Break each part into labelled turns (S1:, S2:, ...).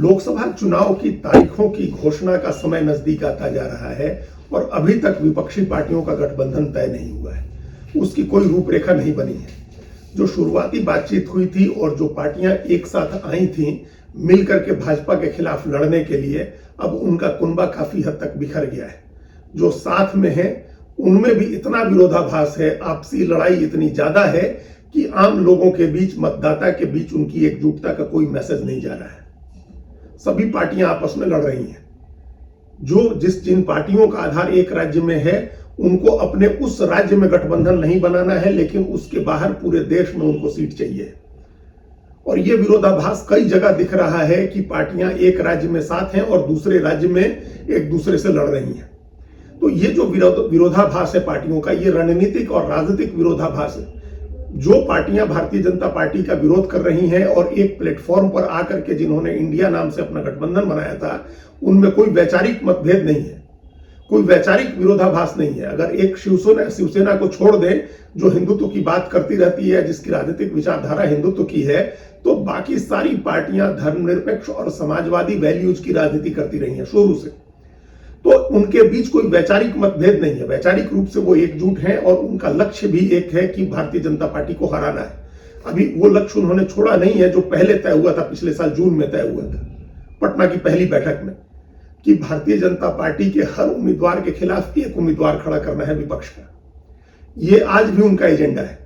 S1: लोकसभा चुनाव की तारीखों की घोषणा का समय नजदीक आता जा रहा है और अभी तक विपक्षी पार्टियों का गठबंधन तय नहीं हुआ है। उसकी कोई रूपरेखा नहीं बनी है। जो शुरुआती बातचीत हुई थी और जो पार्टियां एक साथ आई थीं मिलकर के भाजपा के खिलाफ लड़ने के लिए, अब उनका कुनबा काफी हद तक बिखर गया है। जो साथ में है उनमें भी इतना विरोधाभास है, आपसी लड़ाई इतनी ज्यादा है कि आम लोगों के बीच, मतदाता के बीच उनकी एकजुटता का कोई मैसेज नहीं जा रहा है। सभी पार्टियां आपस में लड़ रही हैं। जिन पार्टियों का आधार एक राज्य में है उनको अपने उस राज्य में गठबंधन नहीं बनाना है, लेकिन उसके बाहर पूरे देश में उनको सीट चाहिए। और यह विरोधाभास कई जगह दिख रहा है कि पार्टियां एक राज्य में साथ हैं और दूसरे राज्य में एक दूसरे से लड़ रही हैं। तो ये जो विरोधाभास है पार्टियों का, ये रणनीतिक और राजनीतिक विरोधाभास है। जो पार्टियां भारतीय जनता पार्टी का विरोध कर रही हैं और एक प्लेटफॉर्म पर आकर के जिन्होंने इंडिया नाम से अपना गठबंधन बनाया था, उनमें कोई वैचारिक मतभेद नहीं है, कोई वैचारिक विरोधाभास नहीं है। अगर एक शिवसेना को छोड़ दें जो हिंदुत्व की बात करती रहती है, जिसकी राजनीतिक विचारधारा हिंदुत्व की है, तो बाकी सारी पार्टियां धर्मनिरपेक्ष और समाजवादी वैल्यूज की राजनीति करती रही हैं शुरू से। तो उनके बीच कोई वैचारिक मतभेद नहीं है। वैचारिक रूप से वो एकजुट हैं और उनका लक्ष्य भी एक है कि भारतीय जनता पार्टी को हराना है। अभी वो लक्ष्य उन्होंने छोड़ा नहीं है जो पहले तय हुआ था, पिछले साल जून में तय हुआ था पटना की पहली बैठक में, कि भारतीय जनता पार्टी के हर उम्मीदवार के खिलाफ एक उम्मीदवार खड़ा करना है विपक्ष का। ये आज भी उनका एजेंडा है।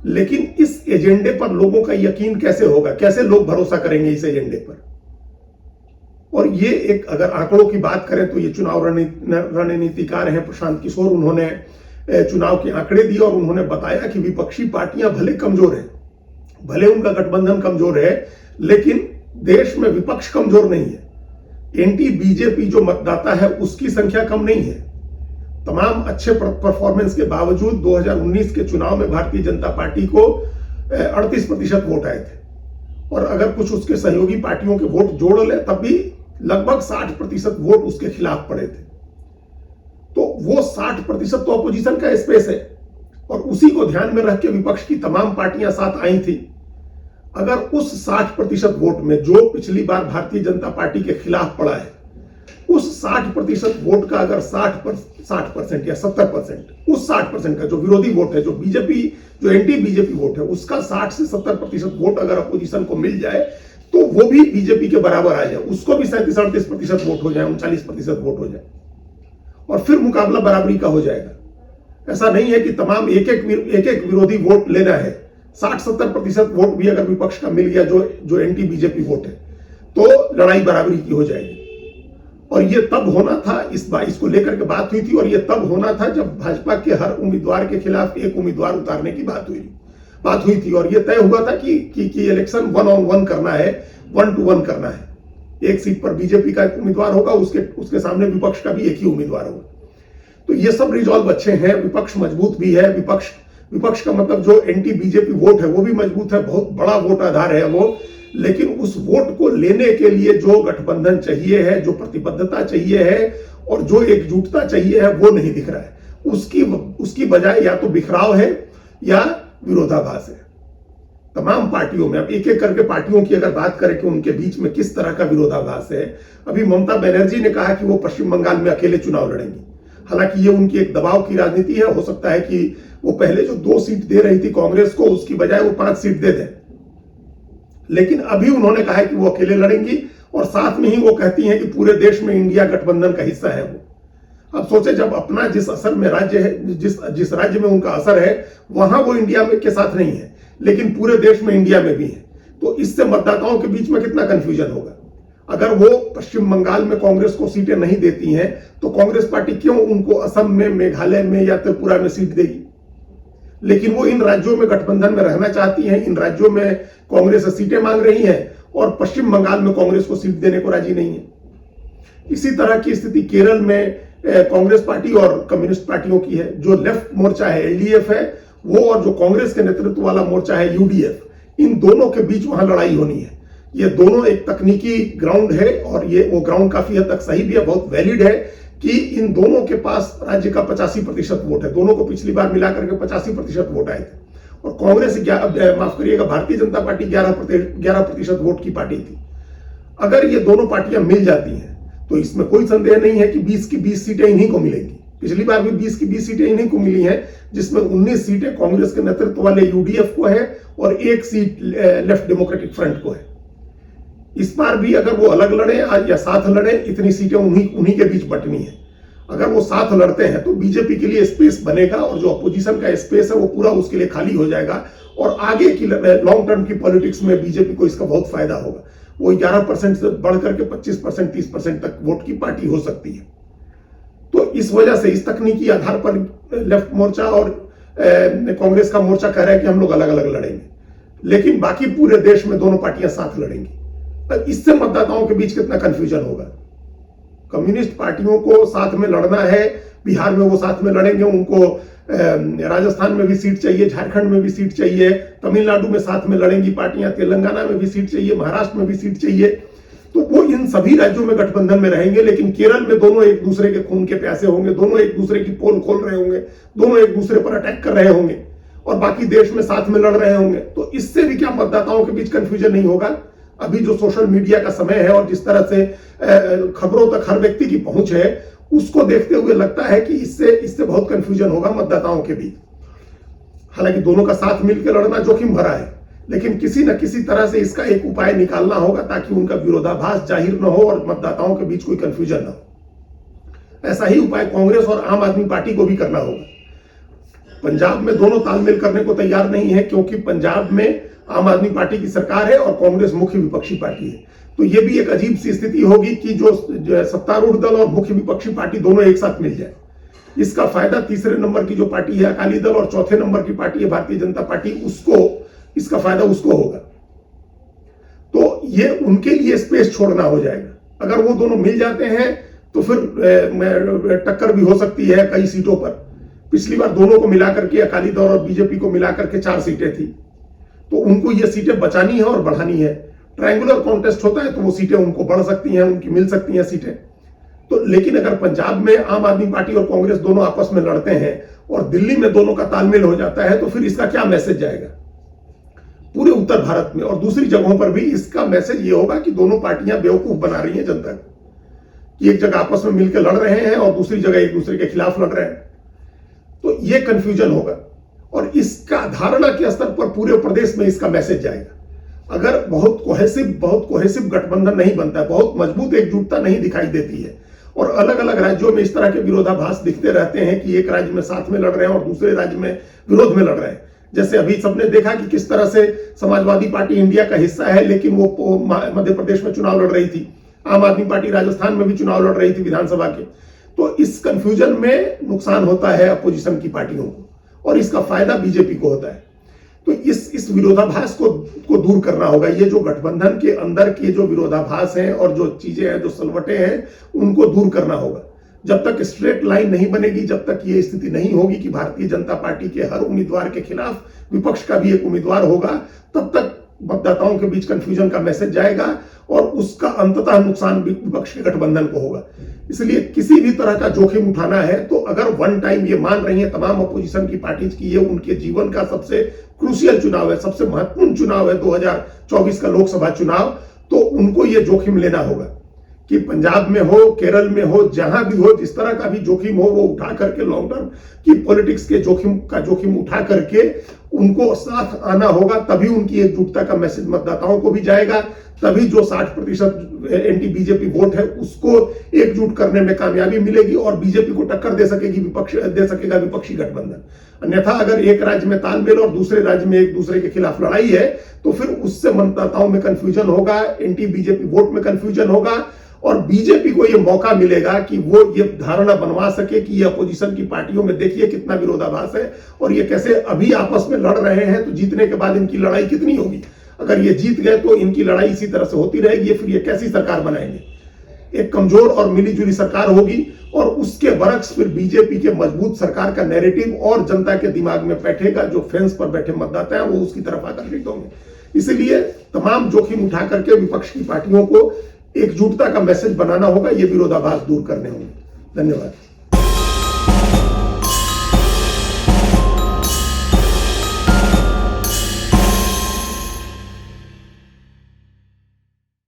S1: लेकिन इस एजेंडे पर लोगों का यकीन कैसे होगा, कैसे लोग भरोसा करेंगे इस एजेंडे पर? और ये एक, अगर आंकड़ों की बात करें तो ये चुनाव रणनीतिकार हैं प्रशांत किशोर, उन्होंने चुनाव के आंकड़े दिए और उन्होंने बताया कि विपक्षी पार्टियां भले कमजोर हैं, भले उनका गठबंधन कमजोर है, लेकिन देश में विपक्ष कमजोर नहीं है। एंटी बीजेपी जो मतदाता है उसकी संख्या कम नहीं है। तमाम अच्छे परफॉर्मेंस के बावजूद 2019 के चुनाव में भारतीय जनता पार्टी को 38% वोट आए थे, और अगर कुछ उसके सहयोगी पार्टियों के वोट जोड़ ले तब भी लगभग 60% वोट उसके खिलाफ पड़े थे। तो वो 60% तो अपोजिशन का स्पेस है, और उसी को ध्यान में रख के विपक्ष की तमाम पार्टियां साथ आई थी। अगर उस 60% वोट में जो पिछली बार भारतीय जनता पार्टी के खिलाफ पड़ा है, उस 60% वोट का अगर 60% या 70%, उस 60% का जो विरोधी वोट है, जो एंटी बीजेपी वोट है, उसका 60 से 70% वोट अगर अपोजिशन को मिल जाए तो वो भी बीजेपी के बराबर आ जाए, उसको भी 37-38% वोट हो जाए, 39% वोट हो जाए, और फिर मुकाबला बराबरी का हो जाएगा। ऐसा नहीं है कि तमाम एक एक विरोधी वोट लेना है। 60-70% वोट भी अगर विपक्ष का मिल गया जो एंटी बीजेपी वोट है, तो लड़ाई बराबरी की हो जाएगी। और ये तब होना था, इसको लेकर के बात हुई थी, और ये तब होना था जब भाजपा के हर उम्मीदवार के खिलाफ एक उम्मीदवार उतारने की बात हुई थी, और ये तय हुआ था कि इलेक्शन 1-on-1 करना है, 1-to-1 करना है। एक सीट पर बीजेपी का एक उम्मीदवार होगा, उसके सामने विपक्ष का भी एक ही उम्मीदवार होगा। तो ये सब रिजॉल्व अच्छे हैं, विपक्ष मजबूत भी है। विपक्ष का मतलब जो एंटी बीजेपी वोट है वो भी मजबूत है, बहुत बड़ा वोट आधार है वो। लेकिन उस वोट को लेने के लिए जो गठबंधन चाहिए है, जो प्रतिबद्धता चाहिए है और जो एकजुटता चाहिए है, वो नहीं दिख रहा है। उसकी बजाय या तो बिखराव है या विरोधाभास है तमाम पार्टियों में। अब एक एक करके पार्टियों की अगर बात करें कि उनके बीच में किस तरह का विरोधाभास है, अभी ममता बनर्जी ने कहा कि वो पश्चिम बंगाल में अकेले चुनाव लड़ेंगी। हालांकि ये उनकी एक दबाव की राजनीति है। हो सकता है कि वो पहले जो 2 सीट दे रही थी कांग्रेस को, उसकी बजाय वो 5 सीट दे दें, लेकिन अभी उन्होंने कहा है कि वो अकेले लड़ेंगी, और साथ में ही वो कहती हैं कि पूरे देश में इंडिया गठबंधन का हिस्सा है वो। अब सोचे, जब अपना जिस असर में राज्य है, जिस राज्य में उनका असर है, वहां वो इंडिया में के साथ नहीं है, लेकिन पूरे देश में इंडिया में भी है, तो इससे मतदाताओं के बीच में कितना कंफ्यूजन होगा। अगर वो पश्चिम बंगाल में कांग्रेस को सीटें नहीं देती हैं, तो कांग्रेस पार्टी क्यों उनको असम में, मेघालय में या त्रिपुरा में सीट देगी? लेकिन वो इन राज्यों में गठबंधन में रहना चाहती हैं, इन राज्यों में कांग्रेस से सीटें मांग रही हैं, और पश्चिम बंगाल में कांग्रेस को सीट देने को राजी नहीं है। इसी तरह की स्थिति केरल में कांग्रेस पार्टी और कम्युनिस्ट पार्टियों की है। जो लेफ्ट मोर्चा है, एलडीएफ है वो, और जो कांग्रेस के नेतृत्व वाला मोर्चा है, यूडीएफ, इन दोनों के बीच वहां लड़ाई होनी है। ये दोनों एक तकनीकी ग्राउंड है, और ये वो ग्राउंड काफी हद तक सही भी है, बहुत वैलिड है कि इन दोनों के पास राज्य का 85% वोट है। दोनों को पिछली बार मिलाकर के 85% वोट आए थे, और कांग्रेस माफ करिएगा, भारतीय जनता पार्टी 11% वोट की पार्टी थी। अगर ये दोनों पार्टियां मिल जाती हैं तो इसमें कोई संदेह नहीं है कि 20 की 20 सीटें इन्हीं को मिलेंगी। पिछली बार भी 20 की 20 सीटें इन्हीं को मिली हैं, जिसमें 19 सीटें कांग्रेस के नेतृत्व वाले यूडीएफ को है और 1 सीट लेफ्ट डेमोक्रेटिक फ्रंट को है। इस बार भी अगर वो अलग लड़े या साथ लड़े, इतनी सीटें उन्हीं के बीच बंटनी है। अगर वो साथ लड़ते हैं तो बीजेपी के लिए स्पेस बनेगा और जो अपोजिशन का स्पेस है वो पूरा उसके लिए खाली हो जाएगा और आगे की लॉन्ग टर्म की पॉलिटिक्स में बीजेपी को इसका बहुत फायदा होगा। वो 11% से बढ़कर के 25% 30% तक वोट की पार्टी हो सकती है। तो इस वजह से इस तकनीकी आधार पर लेफ्ट मोर्चा और कांग्रेस का मोर्चा कह रहा है कि हम लोग अलग अलग लड़ेंगे, लेकिन बाकी पूरे देश में दोनों पार्टियां साथ लड़ेंगी। अब इससे मतदाताओं के बीच कितना कंफ्यूजन होगा। कम्युनिस्ट पार्टियों को साथ में लड़ना है, बिहार में वो साथ में लड़ेंगे, उनको राजस्थान में भी सीट चाहिए, झारखंड में भी सीट चाहिए, तमिलनाडु में साथ में लड़ेंगी पार्टियां, तेलंगाना में भी सीट चाहिए, महाराष्ट्र में भी सीट चाहिए। तो वो इन सभी राज्यों में गठबंधन में रहेंगे, लेकिन केरल में दोनों एक दूसरे के खून के प्यासे होंगे, दोनों एक दूसरे की पोल खोल रहे होंगे, दोनों एक दूसरे पर अटैक कर रहे होंगे और बाकी देश में साथ में लड़ रहे होंगे। तो इससे भी क्या मतदाताओं के बीच कंफ्यूजन नहीं होगा। अभी जो सोशल मीडिया का समय है और जिस तरह से खबरों तक हर व्यक्ति की पहुंच है, उसको देखते हुए लगता है कि इससे बहुत कंफ्यूजन होगा मतदाताओं के बीच। हालांकि दोनों का साथ मिलकर लड़ना जोखिम भरा है, लेकिन किसी न किसी तरह से इसका एक उपाय निकालना होगा ताकि उनका विरोधाभास जाहिर न हो और मतदाताओं के बीच कोई कंफ्यूजन न हो। ऐसा ही उपाय कांग्रेस और आम आदमी पार्टी को भी करना होगा। पंजाब में दोनों तालमेल करने को तैयार नहीं है, क्योंकि पंजाब में आम आदमी पार्टी की सरकार है और कांग्रेस मुख्य विपक्षी पार्टी है। तो यह भी एक अजीब सी स्थिति होगी कि जो सत्तारूढ़ दल और मुख्य विपक्षी पार्टी दोनों एक साथ मिल जाए। इसका फायदा तीसरे नंबर की जो पार्टी है अकाली दल और चौथे नंबर की पार्टी है भारतीय जनता पार्टी, इसका फायदा उसको होगा। तो ये उनके लिए स्पेस छोड़ना हो जाएगा। अगर वो दोनों मिल जाते हैं तो फिर टक्कर भी हो सकती है कई सीटों पर। पिछली बार दोनों को मिलाकर के, अकाली दल और बीजेपी को मिलाकर के 4 सीटें थी, तो उनको ये सीटें बचानी है और बढ़ानी है। ट्रायंगुलर कॉन्टेस्ट होता है तो वो सीटें उनको बढ़ सकती हैं, उनकी मिल सकती हैं सीटें। तो लेकिन अगर पंजाब में आम आदमी पार्टी और कांग्रेस दोनों आपस में लड़ते हैं और दिल्ली में दोनों का तालमेल हो जाता है, तो फिर इसका क्या मैसेज जाएगा पूरे उत्तर भारत में और दूसरी जगहों पर भी? इसका मैसेज ये होगा कि दोनों पार्टियां बेवकूफ बना रही हैं जनता को, कि एक जगह आपस में मिलकर लड़ रहे हैं और दूसरी जगह एक दूसरे के खिलाफ लड़ रहे हैं। तो ये कंफ्यूजन होगा और इसका धारणा के स्तर पर पूरे प्रदेश में इसका मैसेज जाएगा। अगर बहुत कोहेसिव गठबंधन नहीं बनता है, बहुत मजबूत एकजुटता नहीं दिखाई देती है और अलग अलग राज्यों में इस तरह के विरोधाभास दिखते रहते हैं कि एक राज्य में साथ में लड़ रहे हैं और दूसरे राज्य में विरोध में लड़ रहे हैं। जैसे अभी सबने देखा कि किस तरह से समाजवादी पार्टी इंडिया का हिस्सा है, लेकिन वो मध्य प्रदेश में चुनाव लड़ रही थी, आम आदमी पार्टी राजस्थान में भी चुनाव लड़ रही थी विधानसभा के। तो इस कंफ्यूजन में नुकसान होता है अपोजिशन की पार्टियों को और इसका फायदा बीजेपी को होता है। तो इस विरोधाभास को दूर करना होगा। ये जो गठबंधन के अंदर के जो विरोधाभास हैं और जो चीजें हैं, जो सलवटें हैं, उनको दूर करना होगा। जब तक स्ट्रेट लाइन नहीं बनेगी, जब तक ये स्थिति नहीं होगी कि भारतीय जनता पार्टी के हर उम्मीदवार के खिलाफ विपक्ष का भी एक उम्मीदवार होगा, तब तक मतदाताओं के बीच कंफ्यूजन का मैसेज जाएगा और उसका अंततः नुकसान विपक्ष के गठबंधन को होगा। इसलिए किसी भी तरह का जोखिम उठाना है तो अगर वन टाइम ये मान रही है तमाम अपोजिशन की पार्टीज की ये उनके जीवन का सबसे क्रूशियल चुनाव है, सबसे महत्वपूर्ण चुनाव है 2024 का लोकसभा चुनाव, तो उनको ये जोखिम लेना होगा कि पंजाब में हो, केरल में हो, जहां भी हो, जिस तरह का भी जोखिम हो वो उठा करके लॉन्ग टर्म की पॉलिटिक्स के जोखिम उठा करके उनको साथ आना होगा। तभी उनकी एकजुटता का मैसेज मतदाताओं को भी जाएगा, तभी जो 60% एंटी बीजेपी वोट है उसको एकजुट करने में कामयाबी मिलेगी और बीजेपी को टक्कर दे सकेगा विपक्षी गठबंधन। अन्यथा अगर एक राज्य में तालमेल और दूसरे राज्य में एक दूसरे के खिलाफ लड़ाई है तो फिर उससे मतदाताओं में कंफ्यूजन होगा, एंटी बीजेपी वोट में कंफ्यूजन होगा और बीजेपी को यह मौका मिलेगा कि वो ये धारणा बनवा सके कि ये अपोजिशन की पार्टियों में देखिए कितना विरोधाभास है और ये कैसे अभी आपस में लड़ रहे हैं, तो जीतने के बाद इनकी लड़ाई कितनी होगी। अगर ये जीत गए तो इनकी लड़ाई इसी तरह से होती रहेगी, फिर ये कैसी सरकार बनाएंगे। एक कमजोर और मिलीजुली सरकार होगी और उसके बरक्स फिर बीजेपी के मजबूत सरकार का नैरेटिव और जनता के दिमाग में बैठेगा। जो फेंस पर बैठे मतदाता हैं वो उसकी तरफ आकर्षित होंगे। इसलिए तमाम जोखिम उठा करके विपक्ष की पार्टियों को एकजुटता का मैसेज बनाना होगा, ये विरोधाभास दूर करने होंगे। धन्यवाद।